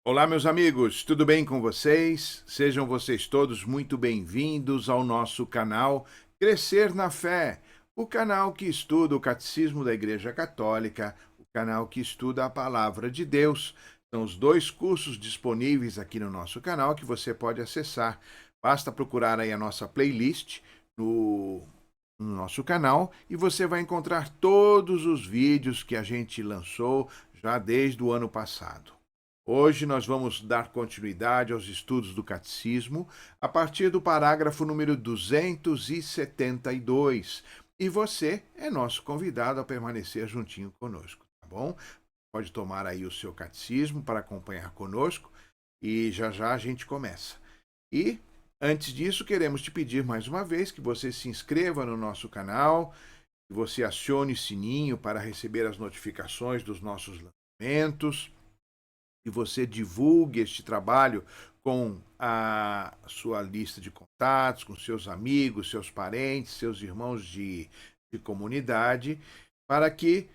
Olá, meus amigos, tudo bem com vocês? Sejam vocês todos muito bem-vindos ao nosso canal Crescer na Fé, o canal que estuda o Catecismo da Igreja Católica, o canal que estuda a Palavra de Deus. São os dois cursos disponíveis aqui no nosso canal que você pode acessar. Basta procurar aí a nossa playlist no nosso canal e você vai encontrar todos os vídeos que a gente lançou já desde o ano passado. Hoje nós vamos dar continuidade aos estudos do Catecismo a partir do parágrafo número 272. E você é nosso convidado a permanecer juntinho conosco, tá bom? Pode tomar aí o seu catecismo para acompanhar conosco e já já a gente começa. E antes disso, queremos te pedir mais uma vez que você se inscreva no nosso canal, que você acione o sininho para receber as notificações dos nossos lançamentos, que você divulgue este trabalho com a sua lista de contatos, com seus amigos, seus parentes, seus irmãos de comunidade, para que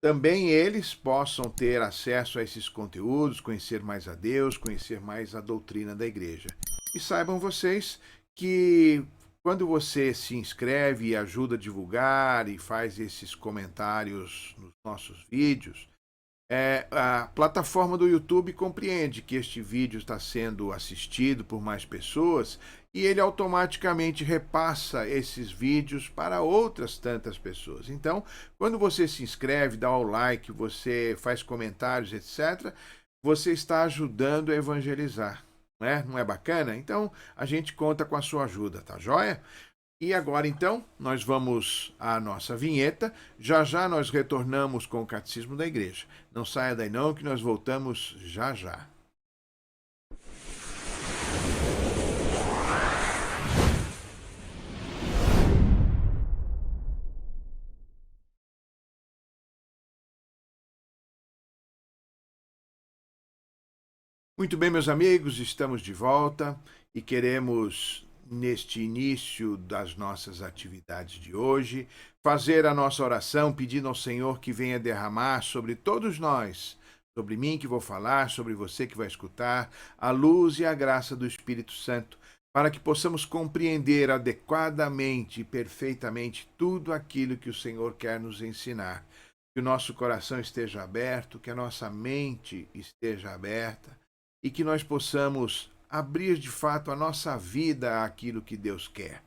também eles possam ter acesso a esses conteúdos, conhecer mais a Deus, conhecer mais a doutrina da igreja. E saibam vocês que quando você se inscreve e ajuda a divulgar e faz esses comentários nos nossos vídeos, a plataforma do YouTube compreende que este vídeo está sendo assistido por mais pessoas e ele automaticamente repassa esses vídeos para outras tantas pessoas. Então, quando você se inscreve, dá o like, você faz comentários, etc., você está ajudando a evangelizar. Não é? Não é bacana? Então, a gente conta com a sua ajuda, tá joia? E agora, então, nós vamos à nossa vinheta. Já já nós retornamos com o Catecismo da Igreja. Não saia daí não, que nós voltamos já já. Muito bem, meus amigos, estamos de volta e queremos, neste início das nossas atividades de hoje, fazer a nossa oração pedindo ao Senhor que venha derramar sobre todos nós, sobre mim que vou falar, sobre você que vai escutar, a luz e a graça do Espírito Santo, para que possamos compreender adequadamente e perfeitamente tudo aquilo que o Senhor quer nos ensinar. Que o nosso coração esteja aberto, que a nossa mente esteja aberta, e que nós possamos abrir de fato a nossa vida àquilo que Deus quer.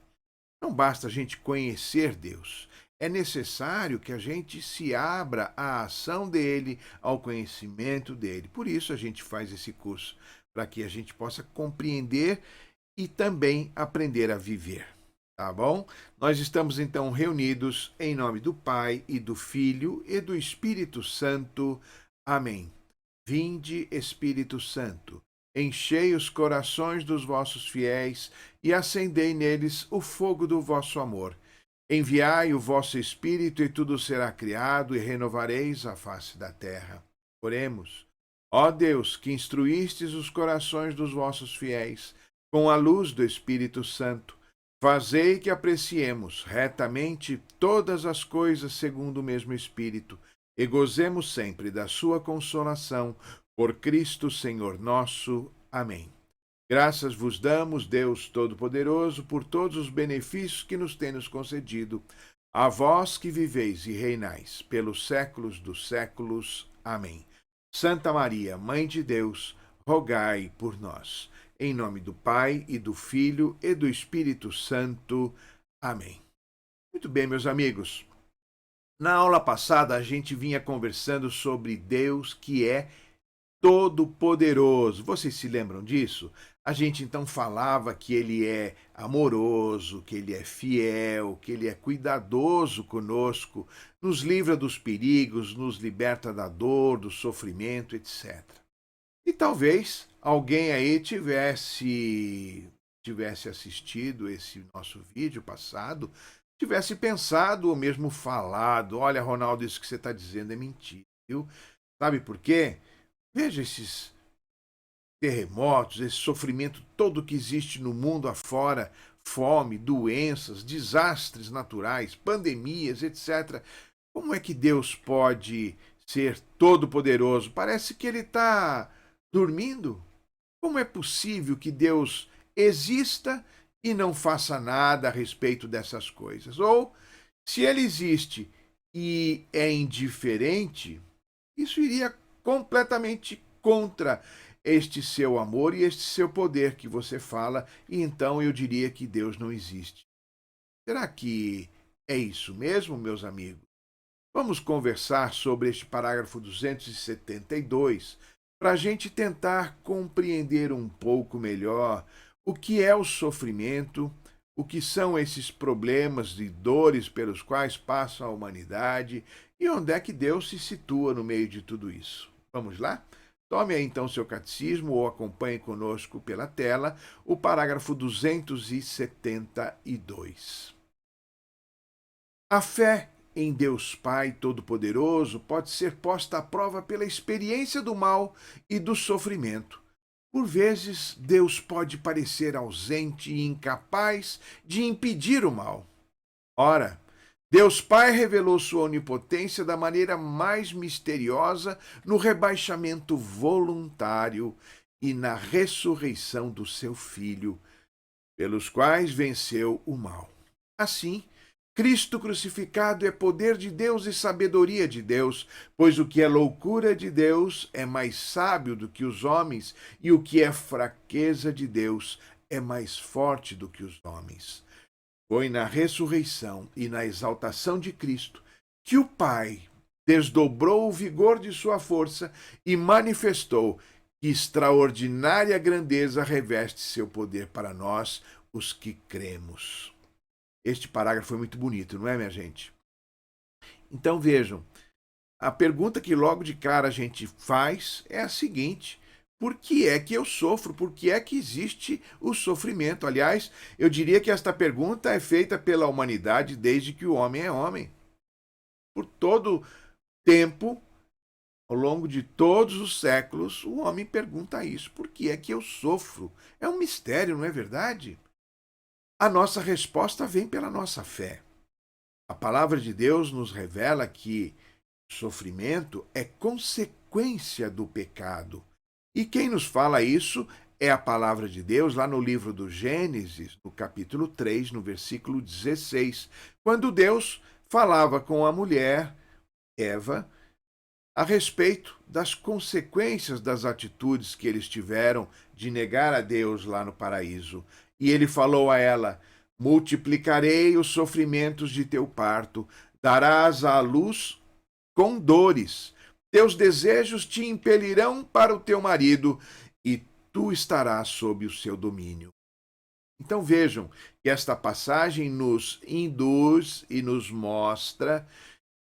Não basta a gente conhecer Deus, é necessário que a gente se abra à ação dele, ao conhecimento dele. Por isso a gente faz esse curso, para que a gente possa compreender e também aprender a viver. Tá bom? Nós estamos então reunidos em nome do Pai e do Filho e do Espírito Santo. Amém. Vinde, Espírito Santo, enchei os corações dos vossos fiéis e acendei neles o fogo do vosso amor. Enviai o vosso Espírito e tudo será criado e renovareis a face da terra. Oremos. Ó Deus, que instruístes os corações dos vossos fiéis com a luz do Espírito Santo, fazei que apreciemos retamente todas as coisas segundo o mesmo Espírito e gozemos sempre da sua consolação, por Cristo Senhor nosso. Amém. Graças vos damos, Deus Todo-Poderoso, por todos os benefícios que nos tem concedido, a vós que viveis e reinais pelos séculos dos séculos. Amém. Santa Maria, Mãe de Deus, rogai por nós. Em nome do Pai, e do Filho, e do Espírito Santo. Amém. Muito bem, meus amigos. Na aula passada, a gente vinha conversando sobre Deus que é todo-poderoso. Vocês se lembram disso? A gente então falava que ele é amoroso, que ele é fiel, que ele é cuidadoso conosco, nos livra dos perigos, nos liberta da dor, do sofrimento, etc. E talvez alguém aí tivesse assistido esse nosso vídeo passado, tivesse pensado ou mesmo falado: olha, Ronaldo, isso que você está dizendo é mentira, viu? Sabe por quê? Veja esses terremotos, esse sofrimento todo que existe no mundo afora, fome, doenças, desastres naturais, pandemias, etc. Como é que Deus pode ser todo-poderoso? Parece que ele está dormindo? Como é possível que Deus exista e não faça nada a respeito dessas coisas? Ou, se ele existe e é indiferente, isso iria completamente contra este seu amor e este seu poder que você fala, e então eu diria que Deus não existe. Será que é isso mesmo, meus amigos? Vamos conversar sobre este parágrafo 272 para a gente tentar compreender um pouco melhor o que é o sofrimento, o que são esses problemas e dores pelos quais passa a humanidade e onde é que Deus se situa no meio de tudo isso. Vamos lá? Tome aí então seu catecismo ou acompanhe conosco pela tela o parágrafo 272. A fé em Deus Pai Todo-Poderoso pode ser posta à prova pela experiência do mal e do sofrimento. Por vezes, Deus pode parecer ausente e incapaz de impedir o mal. Ora, Deus Pai revelou sua onipotência da maneira mais misteriosa no rebaixamento voluntário e na ressurreição do seu Filho, pelos quais venceu o mal. Assim, Cristo crucificado é poder de Deus e sabedoria de Deus, pois o que é loucura de Deus é mais sábio do que os homens, e o que é fraqueza de Deus é mais forte do que os homens. Foi na ressurreição e na exaltação de Cristo que o Pai desdobrou o vigor de sua força e manifestou que extraordinária grandeza reveste seu poder para nós, os que cremos. Este parágrafo foi muito bonito, não é, minha gente? Então vejam, a pergunta que logo de cara a gente faz é a seguinte: por que é que eu sofro? Por que é que existe o sofrimento? Aliás, eu diria que esta pergunta é feita pela humanidade desde que o homem é homem. Por todo tempo, ao longo de todos os séculos, o homem pergunta isso: por que é que eu sofro? É um mistério, não é verdade? A nossa resposta vem pela nossa fé. A palavra de Deus nos revela que o sofrimento é consequência do pecado. E quem nos fala isso é a palavra de Deus lá no livro do Gênesis, no capítulo 3, no versículo 16, quando Deus falava com a mulher, Eva, a respeito das consequências das atitudes que eles tiveram de negar a Deus lá no paraíso. E ele falou a ela: multiplicarei os sofrimentos de teu parto, darás à luz com dores. Teus desejos te impelirão para o teu marido, e tu estarás sob o seu domínio. Então vejam que esta passagem nos induz e nos mostra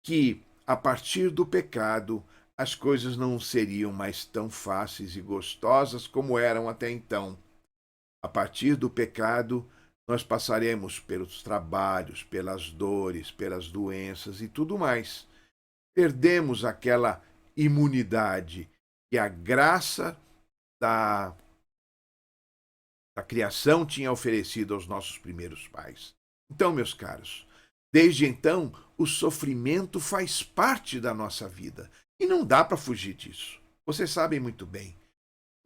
que, a partir do pecado, as coisas não seriam mais tão fáceis e gostosas como eram até então. A partir do pecado, nós passaremos pelos trabalhos, pelas dores, pelas doenças e tudo mais. Perdemos aquela imunidade que a graça da, da criação tinha oferecido aos nossos primeiros pais. Então, meus caros, desde então, o sofrimento faz parte da nossa vida e não dá para fugir disso. Vocês sabem muito bem.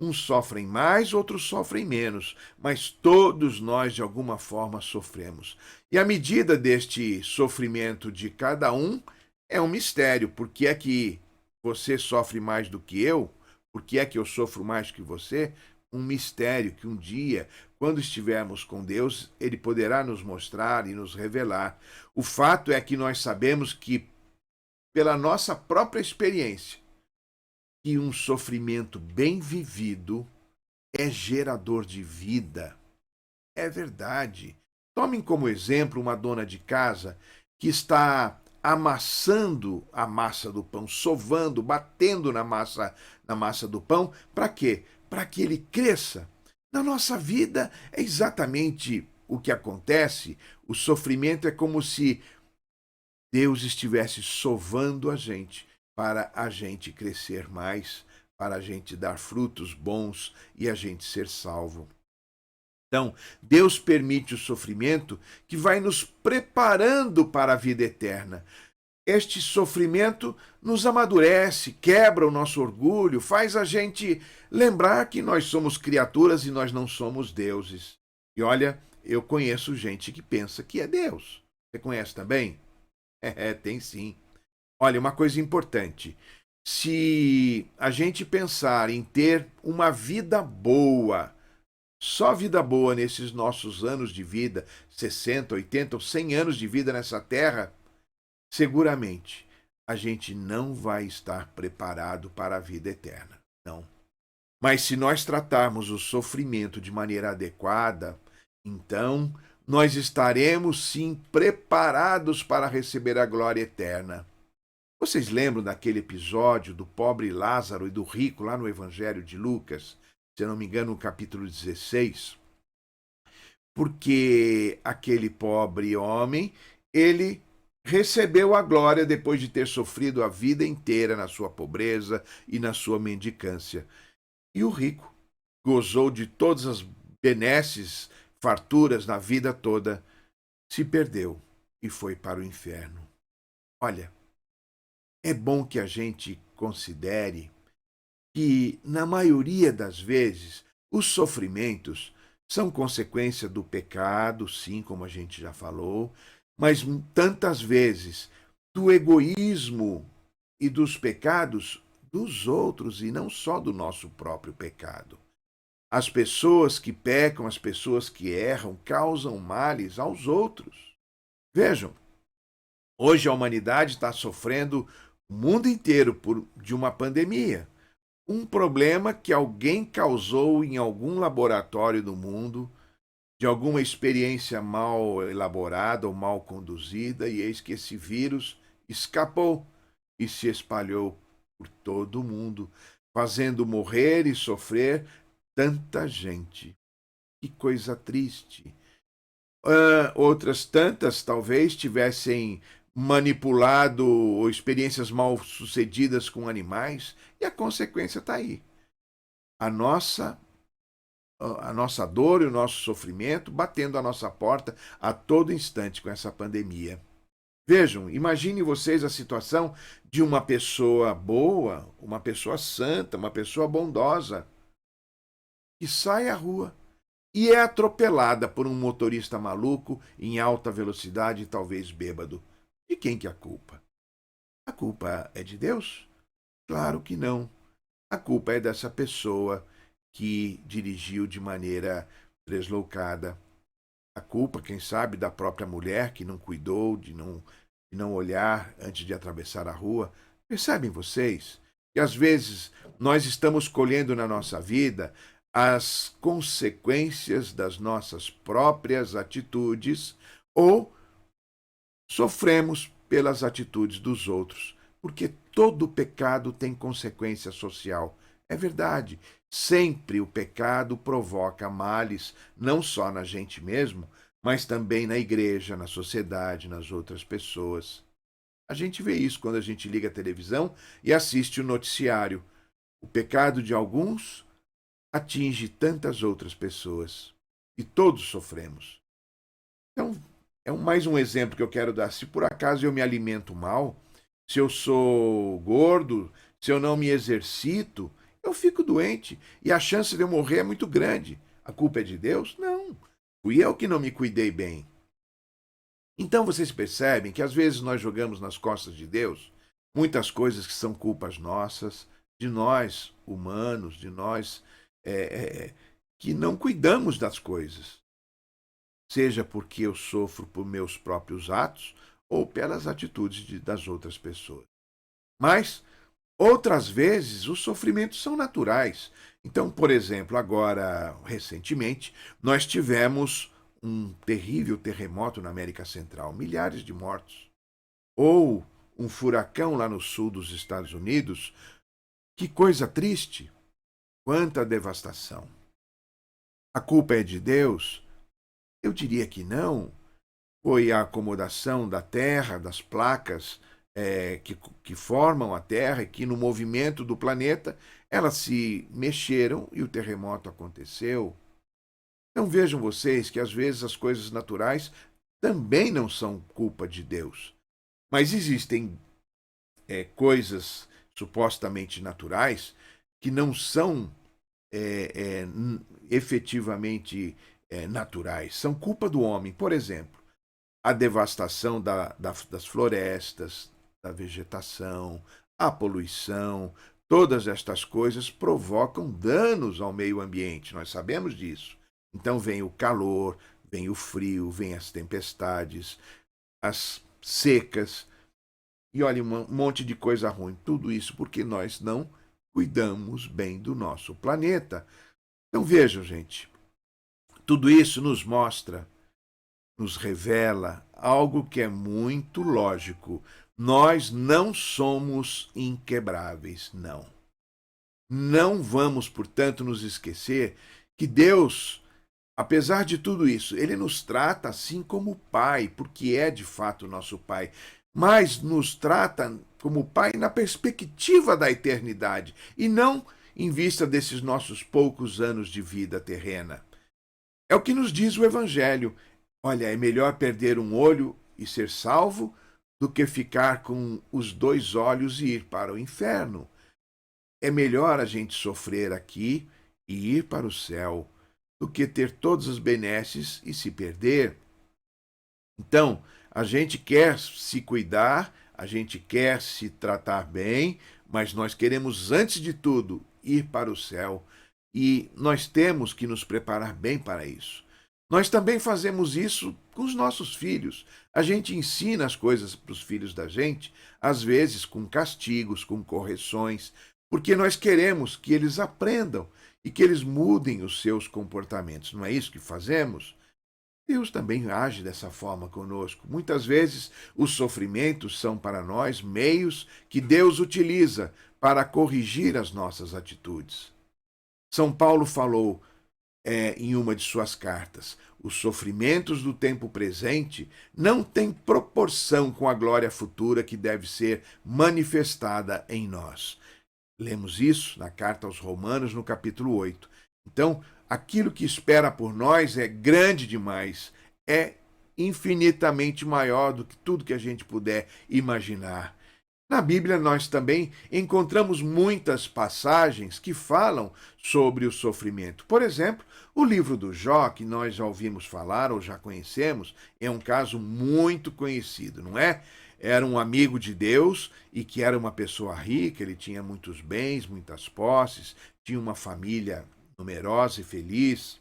Uns sofrem mais, outros sofrem menos, mas todos nós, de alguma forma, sofremos. E a medida deste sofrimento de cada um é um mistério. Por que é que você sofre mais do que eu? Por que é que eu sofro mais que você? Um mistério que um dia, quando estivermos com Deus, Ele poderá nos mostrar e nos revelar. O fato é que nós sabemos que, pela nossa própria experiência, que um sofrimento bem vivido é gerador de vida. É verdade. Tomem como exemplo uma dona de casa que está amassando a massa do pão, sovando, batendo na massa do pão. Para quê? Para que ele cresça. Na nossa vida é exatamente o que acontece. O sofrimento é como se Deus estivesse sovando a gente para a gente crescer mais, para a gente dar frutos bons e a gente ser salvo. Então, Deus permite o sofrimento que vai nos preparando para a vida eterna. este sofrimento nos amadurece, quebra o nosso orgulho, faz a gente lembrar que nós somos criaturas e nós não somos deuses. E olha, eu conheço gente que pensa que é Deus. Você conhece também? Tem sim. Olha, uma coisa importante. Se a gente pensar em ter uma vida boa, só vida boa nesses nossos anos de vida, 60, 80 ou 100 anos de vida nessa terra, seguramente a gente não vai estar preparado para a vida eterna. Não. Mas se nós tratarmos o sofrimento de maneira adequada, então nós estaremos sim preparados para receber a glória eterna. Vocês lembram daquele episódio do pobre Lázaro e do rico lá no Evangelho de Lucas, se eu não me engano, no capítulo 16? Porque aquele pobre homem, ele recebeu a glória depois de ter sofrido a vida inteira na sua pobreza e na sua mendicância. E o rico gozou de todas as benesses, farturas na vida toda, se perdeu e foi para o inferno. Olha, é bom que a gente considere que, na maioria das vezes, os sofrimentos são consequência do pecado, sim, como a gente já falou, mas tantas vezes do egoísmo e dos pecados dos outros e não só do nosso próprio pecado. As pessoas que pecam, as pessoas que erram, causam males aos outros. Vejam, hoje a humanidade está sofrendo o mundo inteiro de uma pandemia. Um problema que alguém causou em algum laboratório do mundo, de alguma experiência mal elaborada ou mal conduzida, e eis que esse vírus escapou e se espalhou por todo o mundo, fazendo morrer e sofrer tanta gente. Que coisa triste. Outras tantas talvez tivessem manipulado experiências mal sucedidas com animais, e a consequência está aí. A nossa, a nossa dor e o nosso sofrimento batendo à nossa porta a todo instante com essa pandemia. Vejam, imagine vocês a situação de uma pessoa boa, uma pessoa santa, uma pessoa bondosa, que sai à rua e é atropelada por um motorista maluco em alta velocidade e talvez bêbado. De quem que é a culpa? A culpa é de Deus? Claro que não. A culpa é dessa pessoa que dirigiu de maneira deslocada. A culpa, quem sabe, da própria mulher que não cuidou, de não olhar antes de atravessar a rua. Percebem vocês que às vezes nós estamos colhendo na nossa vida as consequências das nossas próprias atitudes ou sofremos pelas atitudes dos outros, porque todo pecado tem consequência social. É verdade, sempre o pecado provoca males, não só na gente mesmo, mas também na igreja, na sociedade, nas outras pessoas. A gente vê isso quando a gente liga a televisão e assiste o noticiário. O pecado de alguns atinge tantas outras pessoas e todos sofremos. Então, mais um exemplo que eu quero dar. Se por acaso eu me alimento mal, se eu sou gordo, se eu não me exercito, eu fico doente e a chance de eu morrer é muito grande. A culpa é de Deus? Não. Fui eu que não me cuidei bem. Então vocês percebem que às vezes nós jogamos nas costas de Deus muitas coisas que são culpas nossas, de nós humanos, de nós que não cuidamos das coisas. Seja porque eu sofro por meus próprios atos ou pelas atitudes das outras pessoas. Mas, outras vezes, os sofrimentos são naturais. Então, por exemplo, agora, recentemente, nós tivemos um terrível terremoto na América Central, milhares de mortos. Ou um furacão lá no sul dos Estados Unidos. Que coisa triste! Quanta devastação! A culpa é de Deus? Eu diria que não. Foi a acomodação da Terra, das placas que formam a Terra e que, no movimento do planeta, elas se mexeram e o terremoto aconteceu. Então vejam vocês que às vezes as coisas naturais também não são culpa de Deus. Mas existem coisas supostamente naturais que não são efetivamente naturais, são culpa do homem. Por exemplo, a devastação das florestas, da vegetação, a poluição, todas estas coisas provocam danos ao meio ambiente, nós sabemos disso. Então vem o calor, vem o frio, vem as tempestades, as secas, e olha, um monte de coisa ruim. Tudo isso porque nós não cuidamos bem do nosso planeta. Então vejam, gente, tudo isso nos mostra, nos revela algo que é muito lógico. Nós não somos inquebráveis, não. Não vamos, portanto, nos esquecer que Deus, apesar de tudo isso, ele nos trata assim como Pai, porque é de fato nosso Pai, mas nos trata como Pai na perspectiva da eternidade e não em vista desses nossos poucos anos de vida terrena. É o que nos diz o Evangelho. Olha, é melhor perder um olho e ser salvo do que ficar com os dois olhos e ir para o inferno. É melhor a gente sofrer aqui e ir para o céu do que ter todas as benesses e se perder. Então, a gente quer se cuidar, a gente quer se tratar bem, mas nós queremos, antes de tudo, ir para o céu. E nós temos que nos preparar bem para isso. Nós também fazemos isso com os nossos filhos. A gente ensina as coisas para os filhos da gente, às vezes com castigos, com correções, porque nós queremos que eles aprendam e que eles mudem os seus comportamentos. Não é isso que fazemos? Deus também age dessa forma conosco. Muitas vezes os sofrimentos são para nós meios que Deus utiliza para corrigir as nossas atitudes. São Paulo falou em uma de suas cartas: os sofrimentos do tempo presente não têm proporção com a glória futura que deve ser manifestada em nós. Lemos isso na carta aos Romanos, no capítulo 8. Então, aquilo que espera por nós é grande demais, é infinitamente maior do que tudo que a gente puder imaginar. Na Bíblia, nós também encontramos muitas passagens que falam sobre o sofrimento. Por exemplo, o livro do Jó, que nós já ouvimos falar ou já conhecemos, é um caso muito conhecido, não é? Era um amigo de Deus e que era uma pessoa rica, ele tinha muitos bens, muitas posses, tinha uma família numerosa e feliz.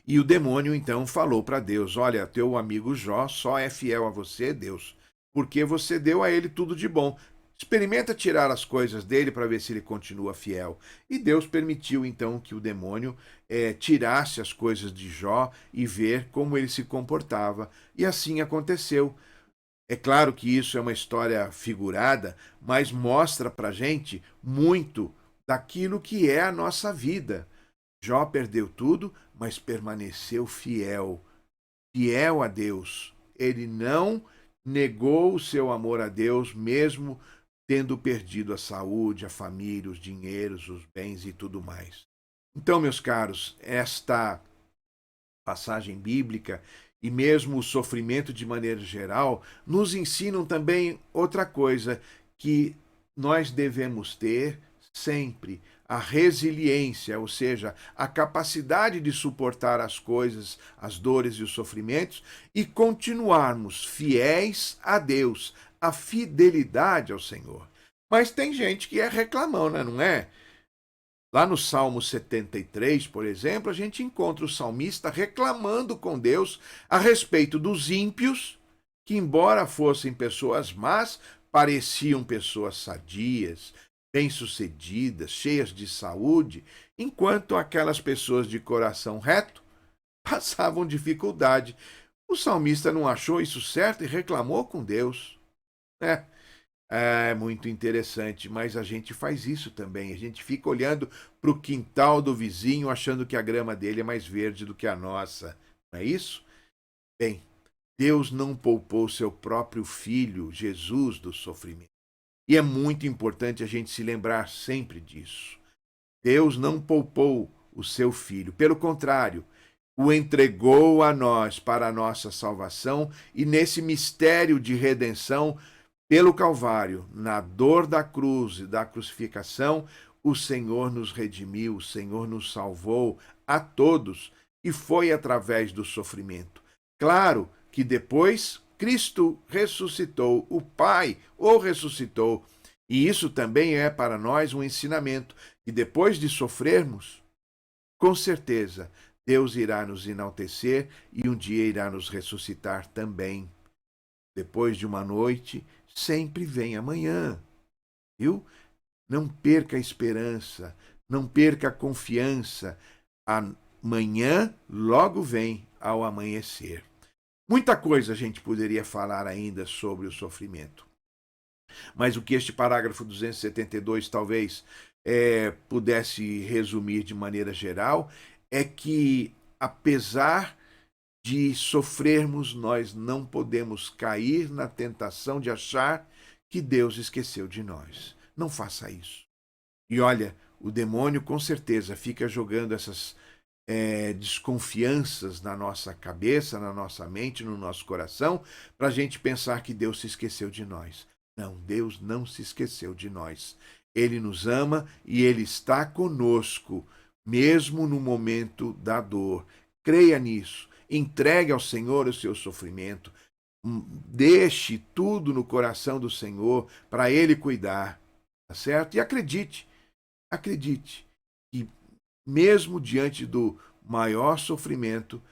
E o demônio então falou para Deus: olha, teu amigo Jó só é fiel a você, Deus, porque você deu a ele tudo de bom. Experimenta tirar as coisas dele para ver se ele continua fiel. E Deus permitiu então que o demônio tirasse as coisas de Jó e ver como ele se comportava. E assim aconteceu. É claro que isso é uma história figurada, mas mostra para gente muito daquilo que é a nossa vida. Jó perdeu tudo, mas permaneceu fiel, fiel a Deus. Ele não negou o seu amor a Deus, mesmo tendo perdido a saúde, a família, os dinheiros, os bens e tudo mais. Então, meus caros, esta passagem bíblica e mesmo o sofrimento de maneira geral nos ensinam também outra coisa que nós devemos ter sempre: a resiliência, ou seja, a capacidade de suportar as coisas, as dores e os sofrimentos e continuarmos fiéis a Deus, a fidelidade ao Senhor. Mas tem gente que é reclamão, né? Não é? Lá no Salmo 73, por exemplo, a gente encontra o salmista reclamando com Deus a respeito dos ímpios, que, embora fossem pessoas más, pareciam pessoas sadias, bem-sucedidas, cheias de saúde, enquanto aquelas pessoas de coração reto passavam dificuldade. O salmista não achou isso certo e reclamou com Deus. É muito interessante, mas a gente faz isso também. A gente fica olhando para o quintal do vizinho, achando que a grama dele é mais verde do que a nossa. Não é isso? Bem, Deus não poupou seu próprio filho, Jesus, do sofrimento. E é muito importante a gente se lembrar sempre disso. Deus não poupou o seu filho. Pelo contrário, o entregou a nós para a nossa salvação, e nesse mistério de redenção pelo Calvário, na dor da cruz e da crucificação, o Senhor nos redimiu, o Senhor nos salvou a todos, e foi através do sofrimento. Claro que depois Cristo ressuscitou, o Pai o ressuscitou, e isso também é para nós um ensinamento, que depois de sofrermos, com certeza, Deus irá nos enaltecer e um dia irá nos ressuscitar também. Depois de uma noite, sempre vem amanhã, viu? Não perca a esperança, não perca a confiança. Amanhã logo vem ao amanhecer. Muita coisa a gente poderia falar ainda sobre o sofrimento. Mas o que este parágrafo 272 talvez pudesse resumir de maneira geral é que, apesar de sofrermos, nós não podemos cair na tentação de achar que Deus esqueceu de nós. Não faça isso. E olha, o demônio com certeza fica jogando essas desconfianças na nossa cabeça, na nossa mente, no nosso coração, para a gente pensar que Deus se esqueceu de nós. Não, Deus não se esqueceu de nós. Ele nos ama e Ele está conosco, mesmo no momento da dor. Creia nisso. Entregue ao Senhor o seu sofrimento. Deixe tudo no coração do Senhor para Ele cuidar. Tá certo? E acredite que mesmo diante do maior sofrimento,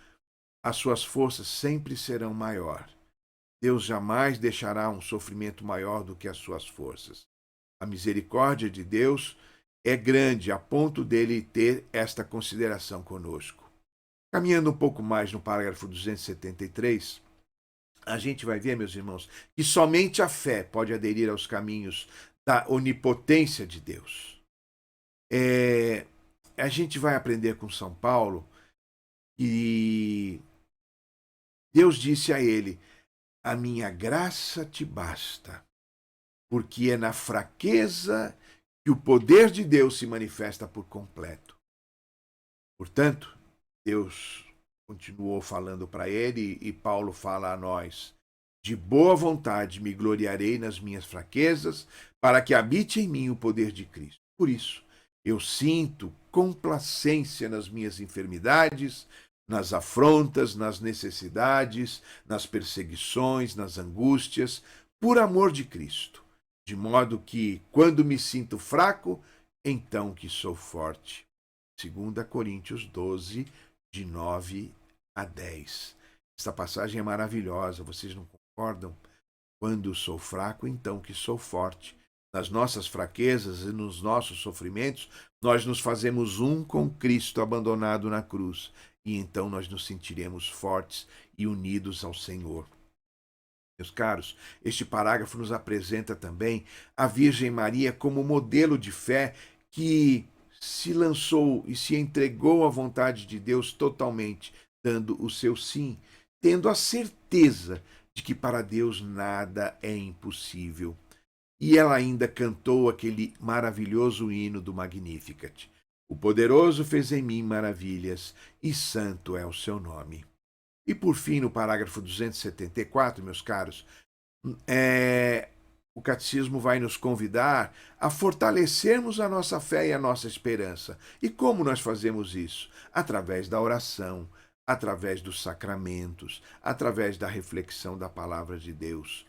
as suas forças sempre serão maior. Deus jamais deixará um sofrimento maior do que as suas forças. A misericórdia de Deus é grande a ponto dele ter esta consideração conosco. Caminhando um pouco mais no parágrafo 273, a gente vai ver, meus irmãos, que somente a fé pode aderir aos caminhos da onipotência de Deus. A gente vai aprender com São Paulo que Deus disse a ele: a minha graça te basta, porque é na fraqueza que o poder de Deus se manifesta por completo. Portanto, Deus continuou falando para ele e Paulo fala a nós: de boa vontade me gloriarei nas minhas fraquezas, para que habite em mim o poder de Cristo. Por isso, eu sinto complacência nas minhas enfermidades, nas afrontas, nas necessidades, nas perseguições, nas angústias, por amor de Cristo. De modo que, quando me sinto fraco, então que sou forte. 2 Coríntios 12, de 9 a 10. Esta passagem é maravilhosa, vocês não concordam? Quando sou fraco, então que sou forte. Nas nossas fraquezas e nos nossos sofrimentos, nós nos fazemos um com Cristo abandonado na cruz. E então nós nos sentiremos fortes e unidos ao Senhor. Meus caros, este parágrafo nos apresenta também a Virgem Maria como modelo de fé que se lançou e se entregou à vontade de Deus totalmente, dando o seu sim, tendo a certeza de que para Deus nada é impossível. E ela ainda cantou aquele maravilhoso hino do Magnificat. O poderoso fez em mim maravilhas, e santo é o seu nome. E por fim, no parágrafo 274, meus caros, o catecismo vai nos convidar a fortalecermos a nossa fé e a nossa esperança. E como nós fazemos isso? Através da oração, através dos sacramentos, através da reflexão da palavra de Deus,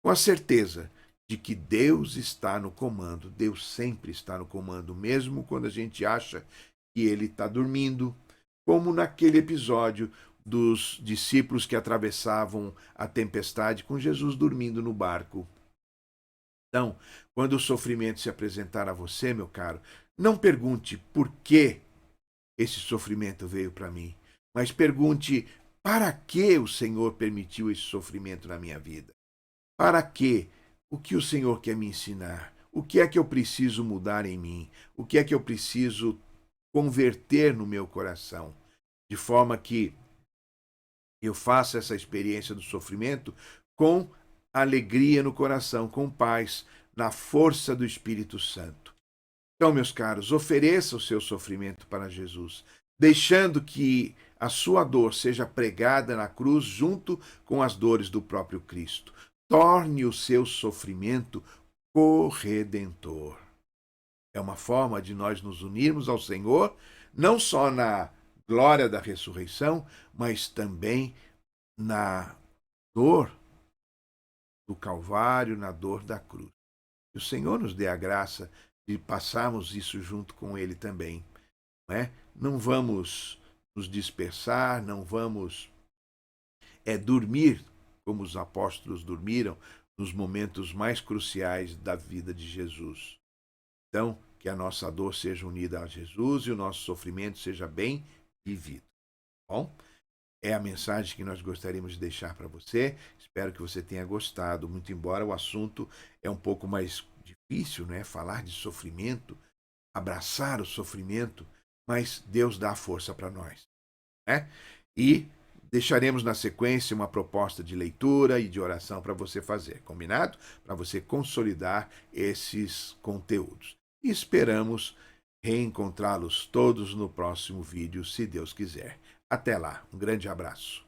com a certeza de que Deus está no comando. Deus sempre está no comando, mesmo quando a gente acha que ele está dormindo, como naquele episódio dos discípulos que atravessavam a tempestade com Jesus dormindo no barco. Então, quando o sofrimento se apresentar a você, meu caro, não pergunte por que esse sofrimento veio para mim, mas pergunte para que o Senhor permitiu esse sofrimento na minha vida. Para quê? O que o Senhor quer me ensinar? O que é que eu preciso mudar em mim? O que é que eu preciso converter no meu coração? De forma que eu faça essa experiência do sofrimento com alegria no coração, com paz, na força do Espírito Santo. Então, meus caros, ofereça o seu sofrimento para Jesus. deixando que a sua dor seja pregada na cruz junto com as dores do próprio Cristo. Torne o seu sofrimento corredentor. É uma forma de nós nos unirmos ao Senhor, não só na glória da ressurreição, mas também na dor do Calvário, na dor da cruz. Que o Senhor nos dê a graça de passarmos isso junto com Ele também. Não é? Não vamos nos dispersar, não vamos dormir como os apóstolos dormiram nos momentos mais cruciais da vida de Jesus. Então, que a nossa dor seja unida a Jesus e o nosso sofrimento seja bem vivido. Bom, é a mensagem que nós gostaríamos de deixar para você. Espero que você tenha gostado, muito embora o assunto é um pouco mais difícil, né? Falar de sofrimento, abraçar o sofrimento, mas Deus dá força para nós, né? E deixaremos na sequência uma proposta de leitura e de oração para você fazer, combinado? Para você consolidar esses conteúdos. E esperamos reencontrá-los todos no próximo vídeo, se Deus quiser. Até lá, um grande abraço.